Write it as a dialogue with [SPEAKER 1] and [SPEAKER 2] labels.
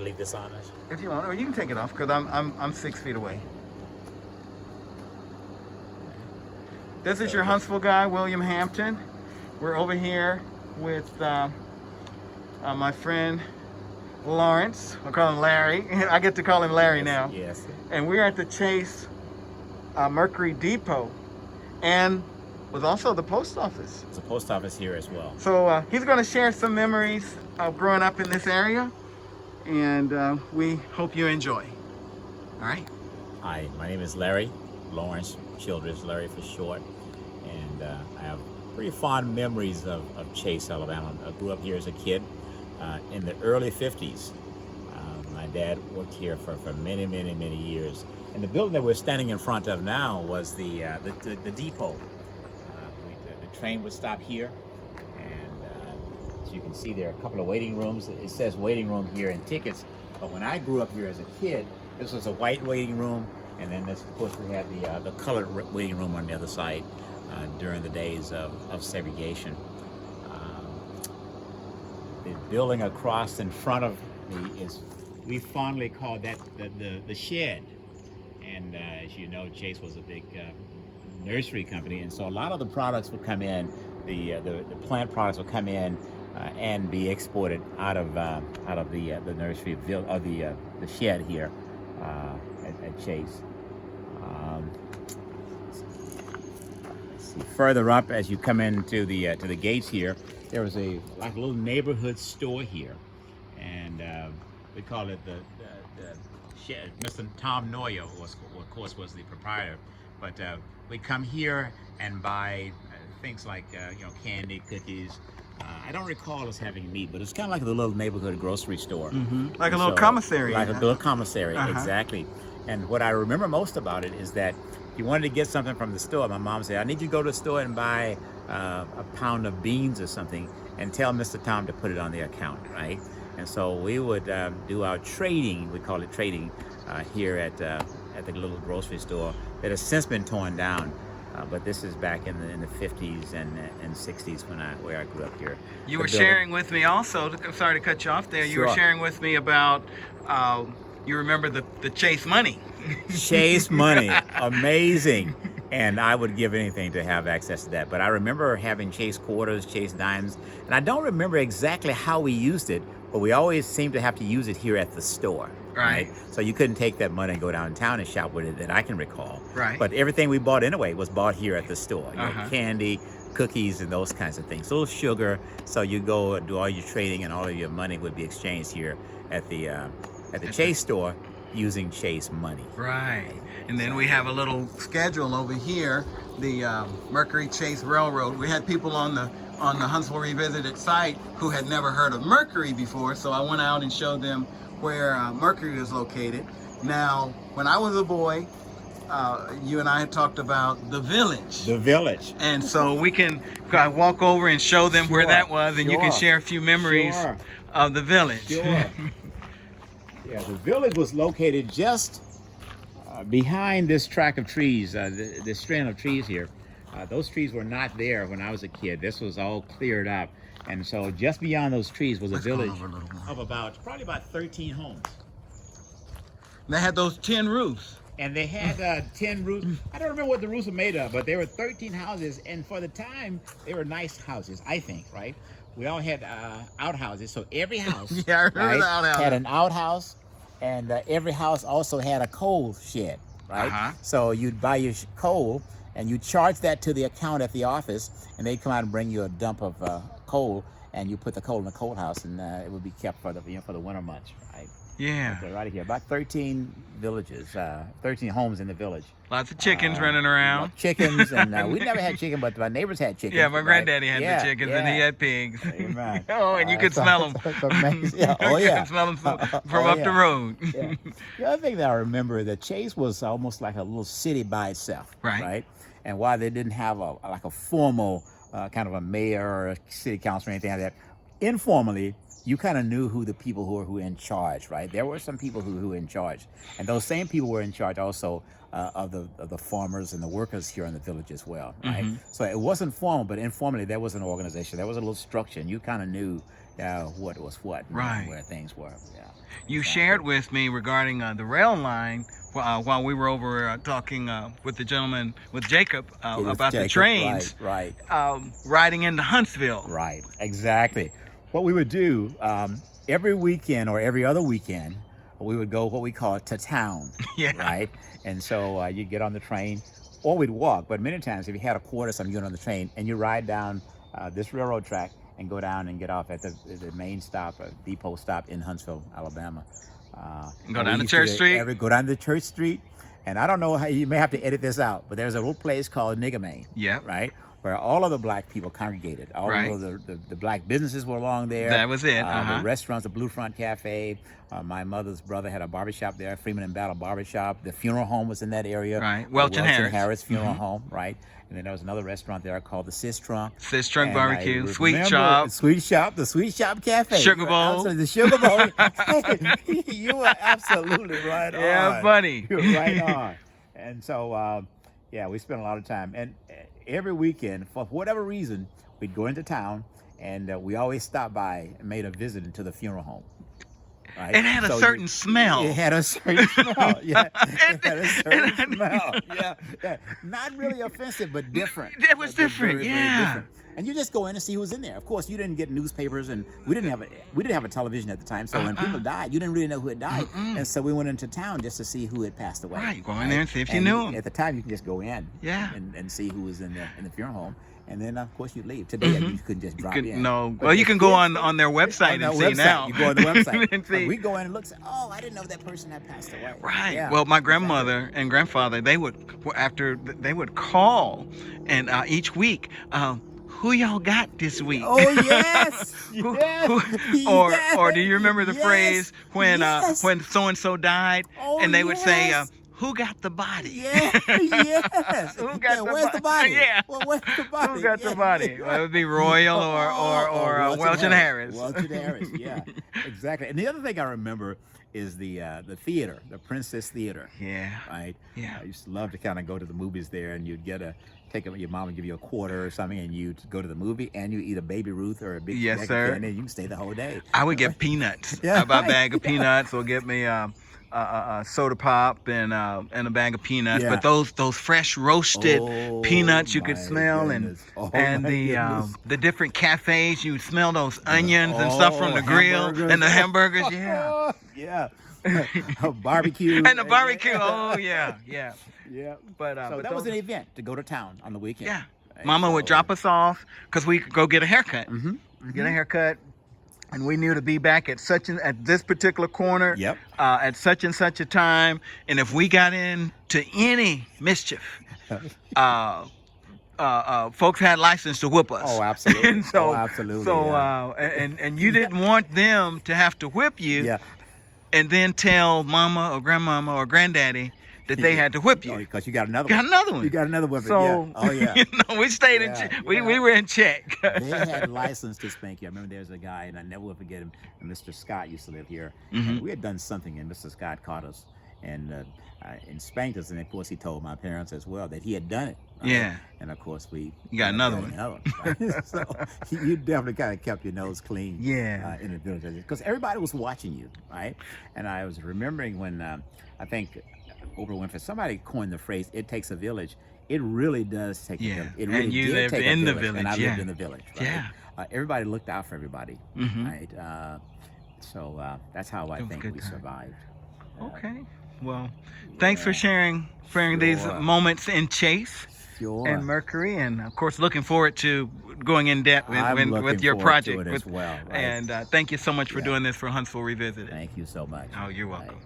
[SPEAKER 1] to leave this on?
[SPEAKER 2] If you want, or you can take it off because I'm 6 feet away. This is your Huntsville guy, William Hampton. We're over here with my friend Lawrence. I'll call him Larry. I get to call him Larry now.
[SPEAKER 1] Yes.
[SPEAKER 2] And we're at the Chase Mercury Depot, and was also the post office.
[SPEAKER 1] There's a post office here as well.
[SPEAKER 2] So he's going to share some memories of growing up in this area, and we hope you enjoy. All right.
[SPEAKER 1] Hi, my name is Larry Lawrence Childress, Larry for short, and I have pretty fond memories of Chase, Alabama. I grew up here as a kid in the early 50s. My dad worked here for many, many, many years. And the building that we're standing in front of now was the depot. The train would stop here, and as you can see, there are a couple of waiting rooms. It says waiting room here in tickets, but when I grew up here as a kid, this was a white waiting room, and then this, of course, we had the colored waiting room on the other side during the days of segregation. The building across in front of me is, we fondly call that the shed. And as you know, Chase was a big nursery company, and so a lot of the products would come in, the plant products would come in and be exported out of the nursery or the shed here at Chase. Let's see. Further up, as you come into the to the gates here, there was a little neighborhood store here, and we call it the shed. Mr. Tom Noyer, of course, was the proprietor, but we come here and buy things like candy, cookies. I don't recall us having meat, but it's kind of like a little neighborhood grocery store.
[SPEAKER 2] Mm-hmm. Like a little commissary.
[SPEAKER 1] Like a little commissary, exactly. And what I remember most about it is that if you wanted to get something from the store, my mom said, I need you to go to the store and buy a pound of beans or something and tell Mr. Tom to put it on the account, right? And so we would do our trading, we call it trading, here at the little grocery store that has since been torn down. But this is back in the 50s and 60s where I grew up here.
[SPEAKER 2] You were sharing with me also, sorry to cut you off there, you were sharing with me about, you remember the Chase money.
[SPEAKER 1] Chase money, amazing. And I would give anything to have access to that. But I remember having Chase quarters, Chase dimes, and I don't remember exactly how we used it, but we always seemed to have to use it here at the store. Right. So you couldn't take that money and go downtown and shop with it that I can recall.
[SPEAKER 2] Right.
[SPEAKER 1] But everything we bought anyway was bought here at the store. You know, candy, cookies, and those kinds of things. A little sugar. So you go do all your trading, and all of your money would be exchanged here at the Chase store using Chase money.
[SPEAKER 2] Right. And then we have a little schedule over here, the Mercury Chase Railroad. We had people on the Huntsville Revisited site who had never heard of Mercury before, so I went out and showed them where Mercury is located. Now, when I was a boy, you and I had talked about the village.
[SPEAKER 1] The village.
[SPEAKER 2] And so we can walk over and show them where that was, and you can share a few memories of the village.
[SPEAKER 1] Sure. Yeah, the village was located just behind this tract of trees, this strand of trees here. Those trees were not there when I was a kid. This was all cleared up. And so just beyond those trees was a village of probably about 13 homes.
[SPEAKER 2] They had those 10 roofs.
[SPEAKER 1] And they had 10 roofs. I don't remember what the roofs were made of, but there were 13 houses. And for the time, they were nice houses, I think, right? We all had outhouses. So every house
[SPEAKER 2] yeah, I remember the outhouse.
[SPEAKER 1] Had an outhouse. And every house also had a coal shed, right? So you'd buy your coal, and you charge that to the account at the office, and they'd come out and bring you a dump of coal, and you put the coal in the coal house, and it would be kept for the winter months, right?
[SPEAKER 2] Yeah.
[SPEAKER 1] Okay, right here, about 13 villages, 13 homes in the village.
[SPEAKER 2] Lots of chickens running around.
[SPEAKER 1] Chickens, and we never had chicken, but my neighbors had chickens.
[SPEAKER 2] Yeah, my granddaddy had the chickens, and he had pigs.
[SPEAKER 1] Amen.
[SPEAKER 2] Oh, and you could smell them.
[SPEAKER 1] Yeah. Oh, yeah.
[SPEAKER 2] You could smell them from up the road.
[SPEAKER 1] Yeah. The other thing that I remember, that Chase was almost like a little city by itself, right? And while they didn't have a formal kind of a mayor or a city council or anything like that, informally, you kind of knew who the people who were in charge, right? There were some people who were in charge, and those same people were in charge also of the farmers and the workers here in the village as well, right? So it wasn't formal, but informally there was an organization, there was a little structure, and you kind of knew what was what,
[SPEAKER 2] Right.
[SPEAKER 1] and where things were. Yeah.
[SPEAKER 2] You
[SPEAKER 1] Exactly.
[SPEAKER 2] shared with me regarding the rail line while we were over talking with the gentleman, with Jacob,
[SPEAKER 1] It was
[SPEAKER 2] about the
[SPEAKER 1] Jacob,
[SPEAKER 2] trains
[SPEAKER 1] Right.
[SPEAKER 2] riding into Huntsville.
[SPEAKER 1] Right. Exactly. What we would do every weekend or every other weekend, we would go what we call to town.
[SPEAKER 2] Yeah.
[SPEAKER 1] Right. And so you get on the train, or we'd walk. But many times, if you had a quart or something, you get on the train and you ride down this railroad track and go down and get off at the main stop, depot stop in Huntsville, Alabama.
[SPEAKER 2] Go down to Church Street.
[SPEAKER 1] Go down to Church Street, and I don't know how you may have to edit this out, but there's a little place called Nigga
[SPEAKER 2] Yep.
[SPEAKER 1] right, where all of the black people congregated. All
[SPEAKER 2] Right.
[SPEAKER 1] of the black businesses were along there.
[SPEAKER 2] That was it.
[SPEAKER 1] The restaurants, the Blue Front Cafe. My mother's brother had a barbershop there, Freeman and Battle Barbershop. The funeral home was in that area.
[SPEAKER 2] Right. Welch and Harris.
[SPEAKER 1] Funeral home, right? And then there was another restaurant there called the Sis Trunk.
[SPEAKER 2] Sis Trunk
[SPEAKER 1] And I
[SPEAKER 2] Barbecue,
[SPEAKER 1] remember
[SPEAKER 2] Sweet Shop.
[SPEAKER 1] The Sweet Shop Cafe.
[SPEAKER 2] Sugar Bowl.
[SPEAKER 1] The Sugar Bowl. You were absolutely right on.
[SPEAKER 2] Yeah, buddy.
[SPEAKER 1] You were right on. And so, we spent a lot of time. And every weekend, for whatever reason, we'd go into town, and we always stopped by and made a visit into the funeral home. Right?
[SPEAKER 2] It had a certain smell.
[SPEAKER 1] It had a certain smell. Yeah, it had a certain smell. Yeah. Not really offensive, but different.
[SPEAKER 2] It was
[SPEAKER 1] But
[SPEAKER 2] different,
[SPEAKER 1] very,
[SPEAKER 2] yeah.
[SPEAKER 1] very different. And you just go in and see who's in there. Of course, you didn't get newspapers, and we didn't have a television at the time. So when people died, you didn't really know who had died, and so we went into town just to see who had passed away.
[SPEAKER 2] Right, go in there and see if you knew 'em.
[SPEAKER 1] At the time, you could just go in,
[SPEAKER 2] Yeah.
[SPEAKER 1] and see who was in the funeral home. And then, of course, you leave. Today, you couldn't just drop in.
[SPEAKER 2] No.
[SPEAKER 1] But
[SPEAKER 2] Well, you
[SPEAKER 1] the
[SPEAKER 2] can go
[SPEAKER 1] kids-
[SPEAKER 2] on their website
[SPEAKER 1] on
[SPEAKER 2] and
[SPEAKER 1] their
[SPEAKER 2] see
[SPEAKER 1] website.
[SPEAKER 2] now.
[SPEAKER 1] You go on the website.
[SPEAKER 2] And see.
[SPEAKER 1] But we go in and look. Say, oh, I didn't know that person had passed away.
[SPEAKER 2] Right.
[SPEAKER 1] Yeah.
[SPEAKER 2] Well, my grandmother and grandfather, they would call, and each week, who y'all got this week?
[SPEAKER 1] Oh yes.
[SPEAKER 2] Who-
[SPEAKER 1] Yes.
[SPEAKER 2] or do you remember the
[SPEAKER 1] Yes.
[SPEAKER 2] phrase when
[SPEAKER 1] Yes.
[SPEAKER 2] when so and so died,
[SPEAKER 1] Oh,
[SPEAKER 2] and they would say,
[SPEAKER 1] yes.
[SPEAKER 2] "Who got the body?"
[SPEAKER 1] Yeah, yes.
[SPEAKER 2] Who got the
[SPEAKER 1] where's the body?
[SPEAKER 2] Yeah.
[SPEAKER 1] Well, where's the body?
[SPEAKER 2] Who got the
[SPEAKER 1] Yeah.
[SPEAKER 2] body? Well, it would be Royal or Welch and Harris.
[SPEAKER 1] Welch and Harris, yeah, exactly. And the other thing I remember is the theater, the Princess Theater.
[SPEAKER 2] Yeah.
[SPEAKER 1] Right.
[SPEAKER 2] Yeah.
[SPEAKER 1] I used to love to kind of go to the movies there, and you'd your mom would give you a quarter or something, and you'd go to the movie, and you eat a Baby Ruth or a big
[SPEAKER 2] Yes,
[SPEAKER 1] jacket
[SPEAKER 2] sir.
[SPEAKER 1] and then you can stay the whole day.
[SPEAKER 2] I would get peanuts.
[SPEAKER 1] Yeah.
[SPEAKER 2] I buy a bag of peanuts, or get me a soda pop and a bag of peanuts.
[SPEAKER 1] Yeah.
[SPEAKER 2] But those fresh roasted
[SPEAKER 1] Oh,
[SPEAKER 2] peanuts you could
[SPEAKER 1] my
[SPEAKER 2] smell,
[SPEAKER 1] goodness. Oh,
[SPEAKER 2] and
[SPEAKER 1] my goodness.
[SPEAKER 2] the different cafes, you smell those onions and stuff from the grill
[SPEAKER 1] hamburgers.
[SPEAKER 2] and the hamburgers. Yeah.
[SPEAKER 1] Yeah. Barbecue.
[SPEAKER 2] And the barbecue. Oh yeah.
[SPEAKER 1] Yeah.
[SPEAKER 2] But
[SPEAKER 1] So
[SPEAKER 2] but
[SPEAKER 1] that was
[SPEAKER 2] those-
[SPEAKER 1] an event to go to town on the weekend.
[SPEAKER 2] Yeah.
[SPEAKER 1] Right?
[SPEAKER 2] Mama would
[SPEAKER 1] So-
[SPEAKER 2] drop us off because we could go get a haircut.
[SPEAKER 1] Mhm,
[SPEAKER 2] Get a haircut, and we knew to be back at this particular corner.
[SPEAKER 1] Yep.
[SPEAKER 2] At such and such a time, and if we got into any mischief, folks had license to whip us.
[SPEAKER 1] Oh, absolutely.
[SPEAKER 2] And so,
[SPEAKER 1] Oh, absolutely,
[SPEAKER 2] So,
[SPEAKER 1] yeah.
[SPEAKER 2] and you didn't want them to have to whip you,
[SPEAKER 1] Yeah.
[SPEAKER 2] and then tell mama or grandmama or granddaddy that they had to whip you.
[SPEAKER 1] Because you got another
[SPEAKER 2] Got
[SPEAKER 1] one.
[SPEAKER 2] another one.
[SPEAKER 1] You got another weapon.
[SPEAKER 2] So,
[SPEAKER 1] Yeah. Oh, yeah.
[SPEAKER 2] you know, we stayed in
[SPEAKER 1] Yeah,
[SPEAKER 2] check.
[SPEAKER 1] yeah.
[SPEAKER 2] We were in check.
[SPEAKER 1] They had license to spank you. I remember there was a guy, and I never will forget him. And Mr. Scott used to live here.
[SPEAKER 2] Mhm.
[SPEAKER 1] And we had done something, and Mr. Scott caught us and spanked us. And of course, he told my parents as well that he had done it. Right?
[SPEAKER 2] Yeah.
[SPEAKER 1] And of course, we
[SPEAKER 2] You got another one.
[SPEAKER 1] Right? So you definitely kind of kept your nose clean.
[SPEAKER 2] Yeah.
[SPEAKER 1] In the village, because everybody was watching you, right? And I was remembering when I think Oprah Winfrey, somebody coined the phrase, "It takes a village." It really does take a
[SPEAKER 2] Yeah.
[SPEAKER 1] village. It
[SPEAKER 2] And
[SPEAKER 1] really
[SPEAKER 2] you
[SPEAKER 1] did
[SPEAKER 2] lived
[SPEAKER 1] take a
[SPEAKER 2] in the
[SPEAKER 1] village, and I
[SPEAKER 2] village,
[SPEAKER 1] lived
[SPEAKER 2] yeah.
[SPEAKER 1] in the village. Right?
[SPEAKER 2] Yeah.
[SPEAKER 1] Everybody looked out for everybody,
[SPEAKER 2] Mhm.
[SPEAKER 1] right? So that's how I
[SPEAKER 2] It was
[SPEAKER 1] think
[SPEAKER 2] good
[SPEAKER 1] we
[SPEAKER 2] time.
[SPEAKER 1] survived.
[SPEAKER 2] Okay. Well, thanks for sharing these
[SPEAKER 1] Sure.
[SPEAKER 2] moments in Chase
[SPEAKER 1] Sure.
[SPEAKER 2] and Mercury, and of course, looking forward to going in depth
[SPEAKER 1] I'm
[SPEAKER 2] with
[SPEAKER 1] looking
[SPEAKER 2] your
[SPEAKER 1] forward
[SPEAKER 2] project.
[SPEAKER 1] to it as well, right?
[SPEAKER 2] And thank you so much for
[SPEAKER 1] Yeah.
[SPEAKER 2] doing this for Huntsville Revisited.
[SPEAKER 1] Thank you so much.
[SPEAKER 2] Oh, you're
[SPEAKER 1] Right.
[SPEAKER 2] welcome.